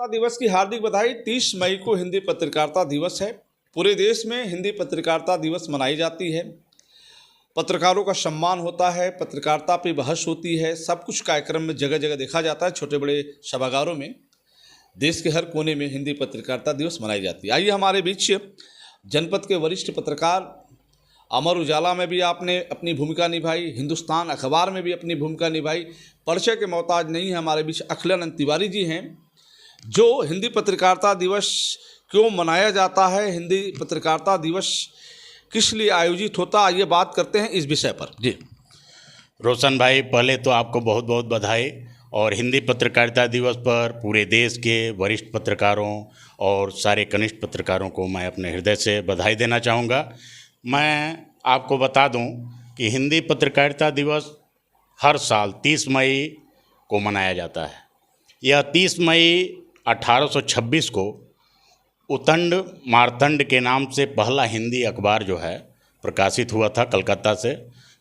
पत्रकारिता दिवस की हार्दिक बधाई। 30 मई को हिंदी पत्रकारिता दिवस है। पूरे देश में हिंदी पत्रकारिता दिवस मनाई जाती है। पत्रकारों का सम्मान होता है, पत्रकारिता पे बहस होती है, सब कुछ कार्यक्रम में जगह जगह देखा जाता है। छोटे बड़े सभागारों में देश के हर कोने में हिंदी पत्रकारिता दिवस मनाई जाती है। आइए हमारे बीच जनपद के वरिष्ठ पत्रकार, अमर उजाला में भी आपने अपनी भूमिका निभाई, हिंदुस्तान अखबार में भी अपनी भूमिका निभाई, परिचय के मोहताज नहीं है। हमारे बीच अखिलानंद तिवारी जी हैं, जो हिंदी पत्रकारिता दिवस क्यों मनाया जाता है, हिंदी पत्रकारिता दिवस किस लिए आयोजित होता है, ये बात करते हैं इस विषय पर। जी रोशन भाई, पहले तो आपको बहुत बहुत बधाई। और हिंदी पत्रकारिता दिवस पर पूरे देश के वरिष्ठ पत्रकारों और सारे कनिष्ठ पत्रकारों को मैं अपने हृदय से बधाई देना चाहूँगा। मैं आपको बता दूं कि हिंदी पत्रकारिता दिवस हर साल 30 मई को मनाया जाता है। यह 30 मई 1826 को उतंड मार्तंड के नाम से पहला हिंदी अखबार जो है प्रकाशित हुआ था कलकत्ता से,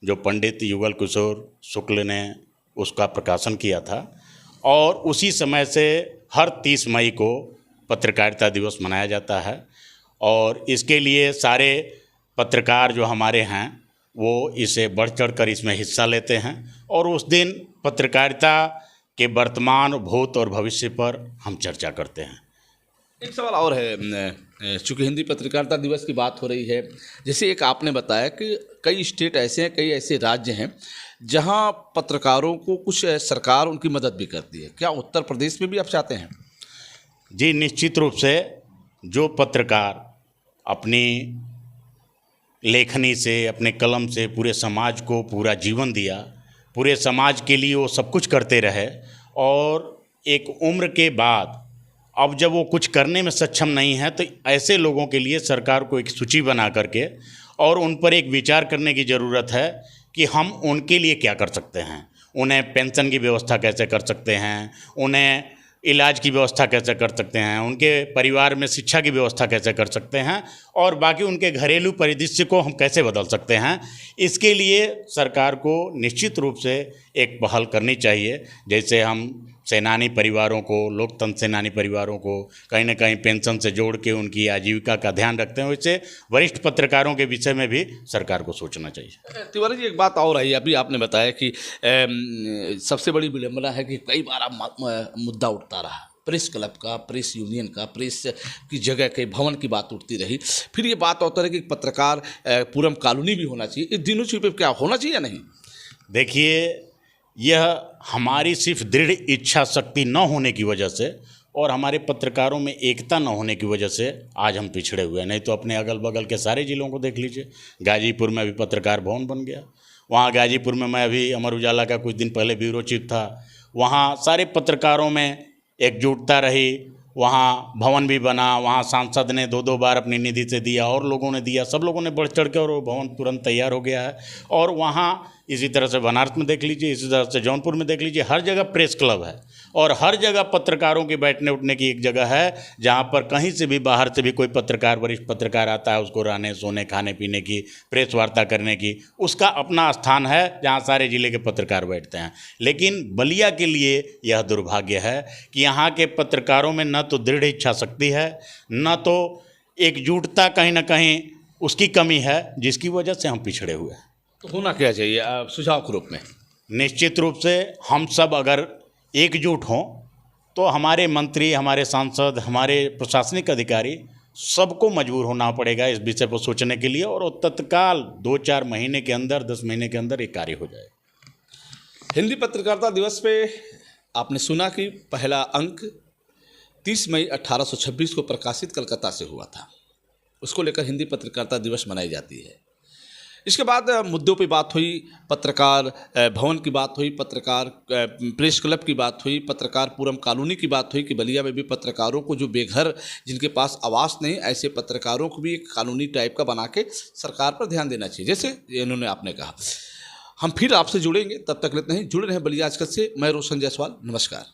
जो पंडित युगल किशोर शुक्ल ने उसका प्रकाशन किया था। और उसी समय से हर 30 मई को पत्रकारिता दिवस मनाया जाता है। और इसके लिए सारे पत्रकार जो हमारे हैं वो इसे बढ़ चढ़ कर इसमें हिस्सा लेते हैं। और उस दिन पत्रकारिता के वर्तमान, भूत और भविष्य पर हम चर्चा करते हैं। एक सवाल और है, चूँकि हिंदी पत्रकारिता दिवस की बात हो रही है, जैसे एक आपने बताया कि कई स्टेट ऐसे हैं, कई ऐसे राज्य हैं जहां पत्रकारों को कुछ सरकार उनकी मदद भी करती है। क्या उत्तर प्रदेश में भी आप चाहते हैं? जी, निश्चित रूप से जो पत्रकार अपनी लेखनी से, अपने कलम से पूरे समाज को पूरा जीवन दिया, पूरे समाज के लिए वो सब कुछ करते रहे, और एक उम्र के बाद अब जब वो कुछ करने में सक्षम नहीं है, तो ऐसे लोगों के लिए सरकार को एक सूची बना करके और उन पर एक विचार करने की ज़रूरत है कि हम उनके लिए क्या कर सकते हैं। उन्हें पेंशन की व्यवस्था कैसे कर सकते हैं, उन्हें इलाज की व्यवस्था कैसे कर सकते हैं, उनके परिवार में शिक्षा की व्यवस्था कैसे कर सकते हैं, और बाकी उनके घरेलू परिदृश्य को हम कैसे बदल सकते हैं। इसके लिए सरकार को निश्चित रूप से एक पहल करनी चाहिए। जैसे हम सेनानी परिवारों को, लोकतंत्र सेनानी परिवारों को कहीं ना कहीं पेंशन से जोड़ के उनकी आजीविका का ध्यान रखते हैं, वैसे वरिष्ठ पत्रकारों के विषय में भी सरकार को सोचना चाहिए। तिवारी जी, एक बात और आई, अभी आपने बताया कि सबसे बड़ी विडंबना है कि कई बार मुद्दा उठता रहा, प्रेस क्लब का, प्रेस यूनियन का, प्रेस की जगह के भवन की बात उठती रही। फिर ये बात होता है कि पत्रकार पूरम कानूनी भी होना चाहिए। इस दिनों चीज़ पे क्या होना चाहिए या नहीं? देखिए, यह हमारी सिर्फ दृढ़ इच्छा शक्ति न होने की वजह से और हमारे पत्रकारों में एकता न होने की वजह से आज हम पिछड़े हुए हैं। नहीं तो अपने अगल बगल के सारे ज़िलों को देख लीजिए। गाजीपुर में अभी पत्रकार भवन बन गया। वहाँ गाजीपुर में, मैं अभी अमर उजाला का कुछ दिन पहले ब्यूरो चीफ था, वहाँ सारे पत्रकारों में एकजुटता रही, वहाँ भवन भी बना, वहाँ सांसद ने 2-2 बार अपनी निधि से दिया और लोगों ने दिया, सब लोगों ने बढ़ चढ़ के, और वो भवन तुरंत तैयार हो गया है। और वहाँ इसी तरह से बनारस में देख लीजिए, इसी तरह से जौनपुर में देख लीजिए, हर जगह प्रेस क्लब है और हर जगह पत्रकारों के बैठने उठने की एक जगह है, जहाँ पर कहीं से भी बाहर से भी कोई पत्रकार, वरिष्ठ पत्रकार आता है, उसको रहने, सोने, खाने पीने की, प्रेस वार्ता करने की उसका अपना स्थान है, जहाँ सारे ज़िले के पत्रकार बैठते हैं। लेकिन बलिया के लिए यह दुर्भाग्य है कि यहाँ के पत्रकारों में न तो दृढ़ इच्छा शक्ति है, न तो एकजुटता, कहीं ना कहीं उसकी कमी है, जिसकी वजह से हम पिछड़े हुए हैं। तो होना क्या चाहिए सुझाव के रूप में? निश्चित रूप से हम सब अगर एकजुट हों तो हमारे मंत्री, हमारे सांसद, हमारे प्रशासनिक अधिकारी सबको मजबूर होना पड़ेगा इस विषय पर सोचने के लिए, और तत्काल 2-4 महीने के अंदर, 10 महीने के अंदर एक कार्य हो जाए। हिंदी पत्रकारिता दिवस पे आपने सुना कि पहला अंक 30 मई 1826 को प्रकाशित कलकत्ता से हुआ था। उसको लेकर हिंदी पत्रकारिता दिवस मनाई जाती है। इसके बाद मुद्दों पे बात हुई, पत्रकार भवन की बात हुई, पत्रकार प्रेस क्लब की बात हुई, पत्रकार पूरम कानूनी की बात हुई कि बलिया में भी पत्रकारों को, जो बेघर, जिनके पास आवास नहीं, ऐसे पत्रकारों को भी एक कानूनी टाइप का बना के सरकार पर ध्यान देना चाहिए, जैसे इन्होंने आपने कहा। हम फिर आपसे जुड़ेंगे, तब तक लेते हैं, जुड़े रहें बलिया आजकल से। मैं रोशन जायसवाल, नमस्कार।